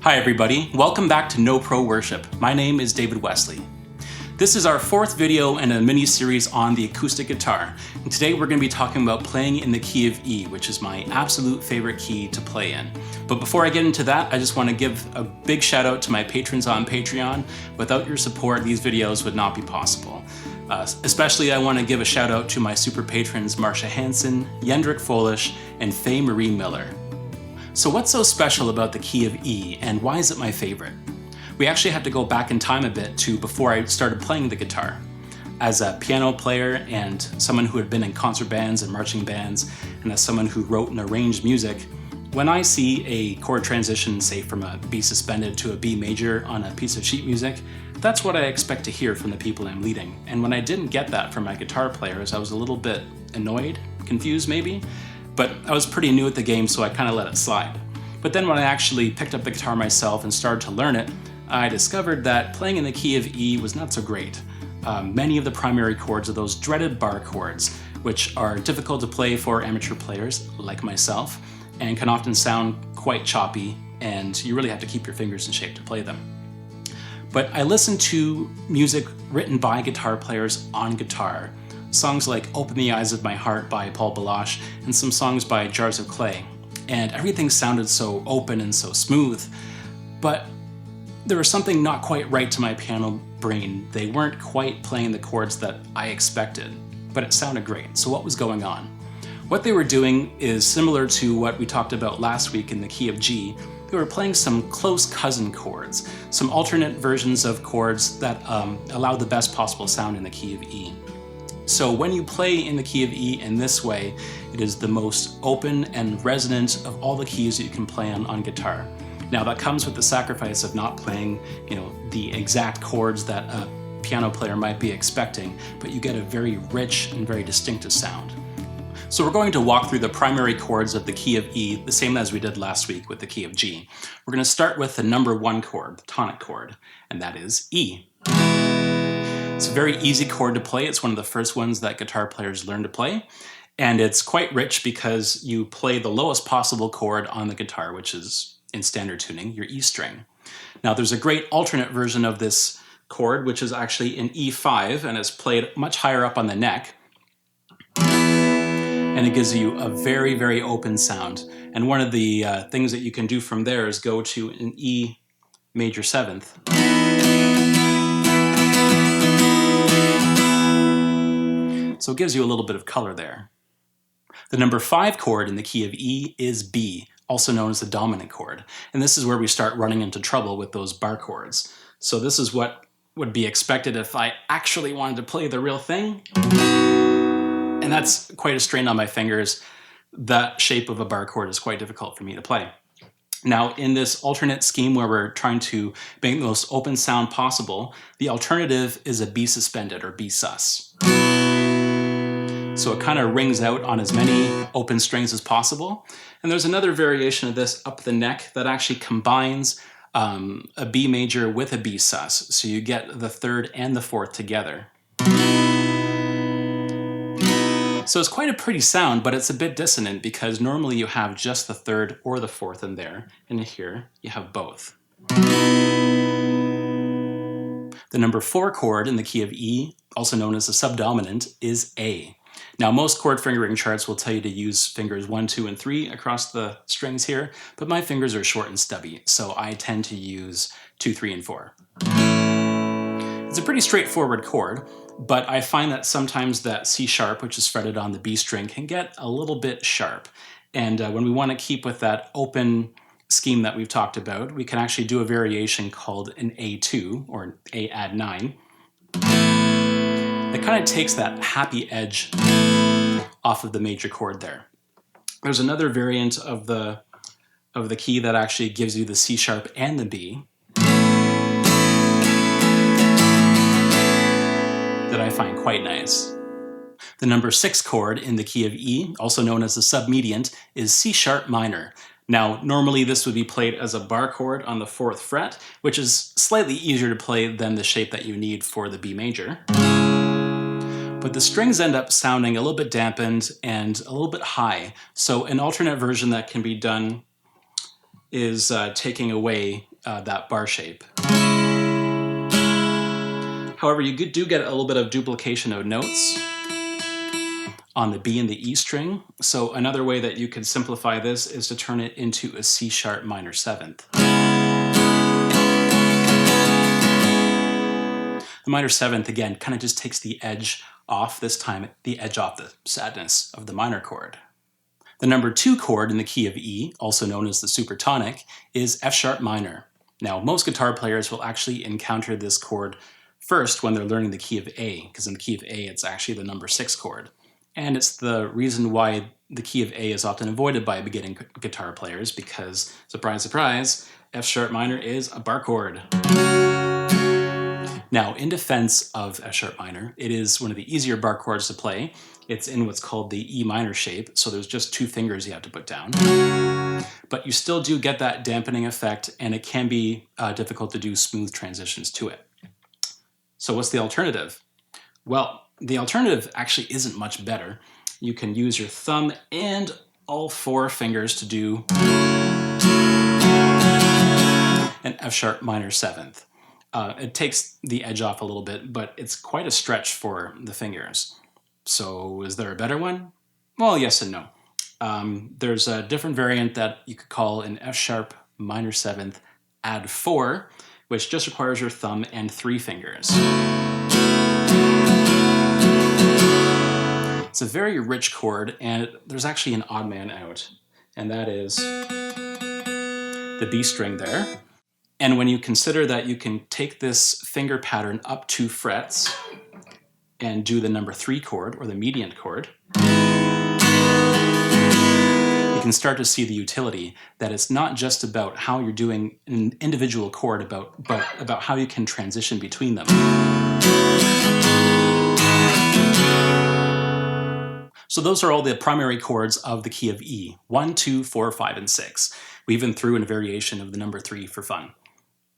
Hi everybody, welcome back to NoPro Worship. My name is David Wesley. This is our fourth video in a mini-series on the acoustic guitar. And today we're going to be talking about playing in the key of E, which is my absolute favorite key to play in. But before I get into that, I just want to give a big shout out to my patrons on Patreon. Without your support, these videos would not be possible. Especially I want to give a shout out to my super patrons MARSHA, HANSEN, Jendrik, Föhlisch, and Faye Miller. So what's so special about the key of E, and why is it my favorite? We actually have to go back in time a bit to before I started playing the guitar. As a piano player and someone who had been in concert bands and marching bands, and as someone who wrote and arranged music, when I see a chord transition, say from a B suspended to a B major on a piece of sheet music, that's what I expect to hear from the people I'm leading. And when I didn't get that from my guitar players, I was a little bit annoyed, confused maybe, but I was pretty new at the game, so I kind of let it slide. But then when I actually picked up the guitar myself and started to learn it, I discovered that playing in the key of E was not so great. Many of the primary chords are those dreaded bar chords, which are difficult to play for amateur players like myself, and can often sound quite choppy, and you really have to keep your fingers in shape to play them. But I listened to music written by guitar players on guitar, songs like Open the Eyes of My Heart by Paul Föhlisch, and some songs by Jars of Clay, and everything sounded so open and so smooth, but there was something not quite right to my piano brain. They weren't quite playing the chords that I expected, but it sounded great. So what was going on? What they were doing is similar to what we talked about last week in the key of G. They were playing some close cousin chords, some alternate versions of chords that allow the best possible sound in the key of E. So when you play in the key of E in this way, it is the most open and resonant of all the keys that you can play on guitar. Now that comes with the sacrifice of not playing, the exact chords that a piano player might be expecting, but you get a very rich and very distinctive sound. So we're going to walk through the primary chords of the key of E, the same as we did last week with the key of G. We're going to start with the number 1 chord, the tonic chord, and that is E. It's a very easy chord to play. It's one of the first ones that guitar players learn to play. And it's quite rich because you play the lowest possible chord on the guitar, which is, in standard tuning, your E string. Now there's a great alternate version of this chord, which is actually in E5, and it's played much higher up on the neck. And it gives you a very, very open sound. And one of the things that you can do from there is go to an E major 7th. So it gives you a little bit of color there. The number 5 chord in the key of E is B, also known as the dominant chord. And this is where we start running into trouble with those bar chords. So this is what would be expected if I actually wanted to play the real thing. And that's quite a strain on my fingers. That shape of a bar chord is quite difficult for me to play. Now, in this alternate scheme where we're trying to make the most open sound possible, the alternative is a B suspended or B sus. So it kind of rings out on as many open strings as possible. And there's another variation of this up the neck that actually combines a B major with a B sus. So you get the 3rd and the 4th together. So it's quite a pretty sound, but it's a bit dissonant because normally you have just the 3rd or the 4th in there, and here you have both. The number 4 chord in the key of E, also known as the subdominant, is A. Now most chord fingering charts will tell you to use fingers 1, 2, and 3 across the strings here, but my fingers are short and stubby, so I tend to use 2, 3, and 4. It's a pretty straightforward chord, but I find that sometimes that C sharp, which is fretted on the B string, can get a little bit sharp. And when we want to keep with that open scheme that we've talked about, we can actually do a variation called an A2, or an A add 9. It kind of takes that happy edge off of the major chord there. There's another variant of the key that actually gives you the C sharp and the B that I find quite nice. The number 6 chord in the key of E, also known as the submediant, is C sharp minor. Now, normally this would be played as a bar chord on the 4th fret, which is slightly easier to play than the shape that you need for the B major. But the strings end up sounding a little bit dampened and a little bit high. So an alternate version that can be done is taking away that bar shape. However, you do get a little bit of duplication of notes on the B and the E string. So another way that you could simplify this is to turn it into a C sharp minor 7th. The minor 7th, again, kind of just takes the edge off, this time the edge off the sadness of the minor chord. The number 2 chord in the key of E, also known as the supertonic, is F sharp minor. Now, most guitar players will actually encounter this chord first when they're learning the key of A, because in the key of A, it's actually the number 6 chord. And it's the reason why the key of A is often avoided by beginning guitar players, because, surprise, surprise, F sharp minor is a bar chord. Now, in defense of F sharp minor, it is one of the easier bar chords to play. It's in what's called the E minor shape, so there's just 2 fingers you have to put down. But you still do get that dampening effect, and it can be difficult to do smooth transitions to it. So what's the alternative? Well, the alternative actually isn't much better. You can use your thumb and all 4 fingers to do an F sharp minor 7th. It takes the edge off a little bit, but it's quite a stretch for the fingers. So is there a better one? Well, yes and no. There's a different variant that you could call an F sharp minor 7th add 4, which just requires your thumb and 3 fingers. It's a very rich chord, and there's actually an odd man out, and that is the B string there. And when you consider that you can take this finger pattern up 2 frets and do the number 3 chord, or the median chord, you can start to see the utility, that it's not just about how you're doing an individual chord, but about how you can transition between them. So those are all the primary chords of the key of E: 1, 2, 4, 5, and 6. We even threw in a variation of the number 3 for fun.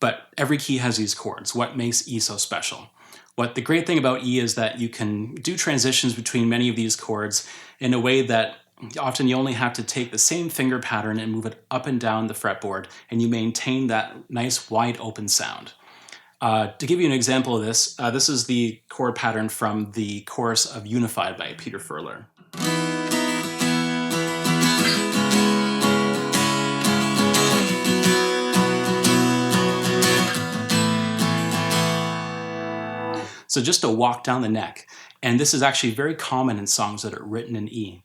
But every key has these chords. What makes E so special? The great thing about E is that you can do transitions between many of these chords in a way that often you only have to take the same finger pattern and move it up and down the fretboard, and you maintain that nice wide open sound. To give you an example of this, this is the chord pattern from the chorus of Unified by Peter Föhlisch. So just a walk down the neck, and this is actually very common in songs that are written in E.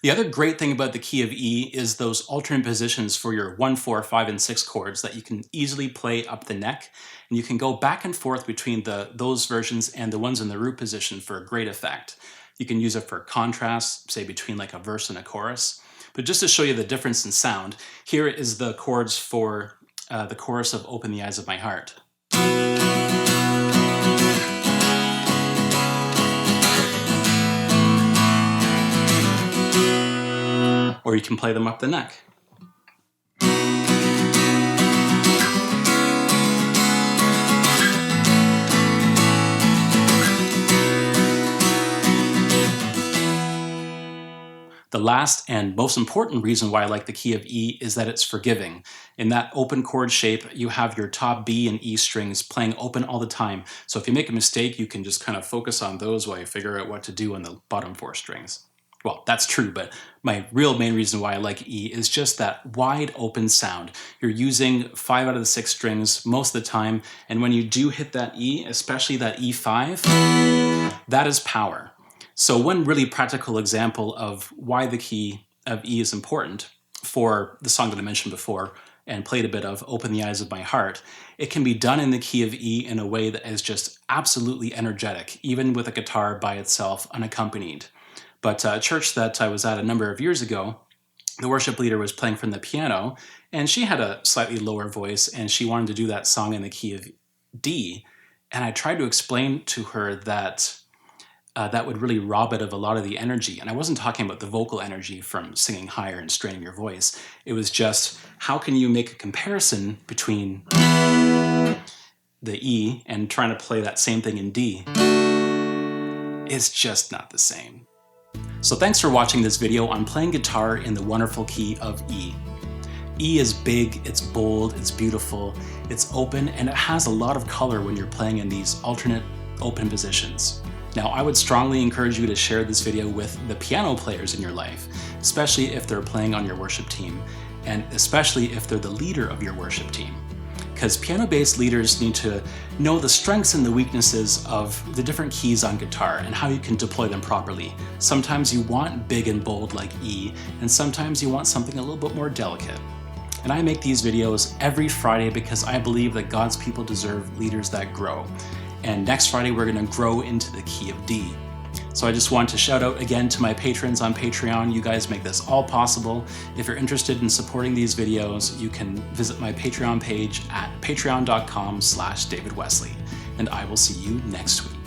The other great thing about the key of E is those alternate positions for your 1, 4, 5, and 6 chords that you can easily play up the neck, and you can go back and forth between those versions and the ones in the root position for a great effect. You can use it for contrast, say between like a verse and a chorus. But just to show you the difference in sound, here is the chords for the chorus of Open the Eyes of My Heart. Or you can play them up the neck. The last and most important reason why I like the key of E is that it's forgiving. In that open chord shape, you have your top B and E strings playing open all the time. So if you make a mistake, you can just kind of focus on those while you figure out what to do on the bottom 4 strings. Well, that's true, but my real main reason why I like E is just that wide open sound. You're using 5 out of the 6 strings most of the time, and when you do hit that E, especially that E5, that is power. So one really practical example of why the key of E is important for the song that I mentioned before and played a bit of, Open the Eyes of My Heart, it can be done in the key of E in a way that is just absolutely energetic, even with a guitar by itself unaccompanied. But a church that I was at a number of years ago, the worship leader was playing from the piano, and she had a slightly lower voice, and she wanted to do that song in the key of D. And I tried to explain to her that that would really rob it of a lot of the energy. And I wasn't talking about the vocal energy from singing higher and straining your voice. It was just, how can you make a comparison between the E and trying to play that same thing in D? It's just not the same. So thanks for watching this video on playing guitar in the wonderful key of E. E is big, it's bold, it's beautiful, it's open, and it has a lot of color when you're playing in these alternate open positions. Now, I would strongly encourage you to share this video with the piano players in your life, especially if they're playing on your worship team, and especially if they're the leader of your worship team. Because piano-based leaders need to know the strengths and the weaknesses of the different keys on guitar and how you can deploy them properly. Sometimes you want big and bold like E, and sometimes you want something a little bit more delicate. And I make these videos every Friday because I believe that God's people deserve leaders that grow. And next Friday, we're gonna grow into the key of D. So I just want to shout out again to my patrons on Patreon. You guys make this all possible. If you're interested in supporting these videos, you can visit my Patreon page at patreon.com/DavidWesley. And I will see you next week.